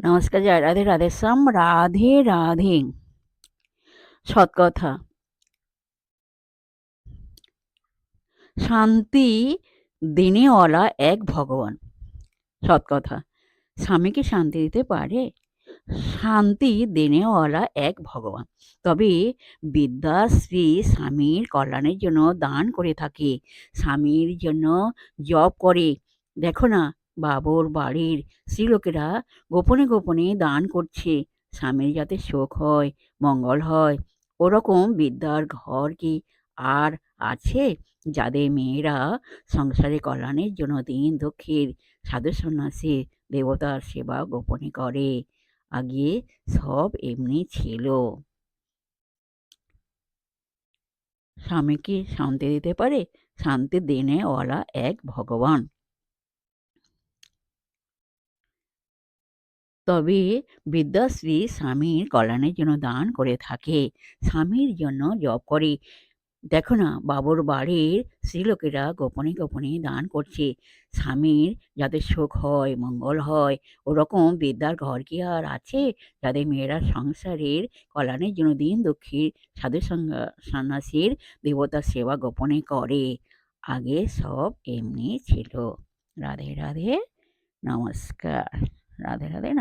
নমস্কার, জয় রাধে রাধেশ্যাম। রাধে রাধে। সৎ কথা। শান্তি দেনেওয়ালা এক ভগবান। সৎ কথা। স্বামীকে শান্তি দিতে পারে? শান্তি দেনেওয়ালা এক ভগবান। তবে বিদ্যাশ্রী স্বামীর কল্যাণের জন্য দান করে থাকে, স্বামীর জন্য জপ করে। দেখো না, বাবুর বাড়ির স্ত্রীলোকেরা গোপনে গোপনে দান করছে, স্বামীর যাতে সুখ হয়, মঙ্গল হয়। ওরকম বিদ্যার ঘর কি আর আছে? যাদের মেয়েরা সংসারে কল্যাণের জন্য দিন দুঃখের সাধু সন্ন্যাসী দেবতার সেবা গোপনে করে। আগে সব এমনি ছিল। স্বামীকে শান্তি দিতে পারে? শান্তি দেনেওয়ালা এক ভগবান। তবে বিদ্যাশ্রী স্বামীর কল্যাণের জন্য দান করে থাকে, স্বামীর জন্য জপ করে। দেখো না, বাবুর বাড়ির স্ত্রীলোকেরা গোপনে গোপনে দান করছে, স্বামীর যাতে সুখ হয়, মঙ্গল হয়। ওরকম বিদ্যার ঘর কি আর আছে? যাদের মেয়েরা সংসারের কল্যাণের জন্য দিন দুঃখীর সাধু সন্ন্যাসীর দেবতার সেবা গোপনে করে। আগে সব এমনি ছিল। রাধে রাধে। নমস্কার। রাধে রাধে।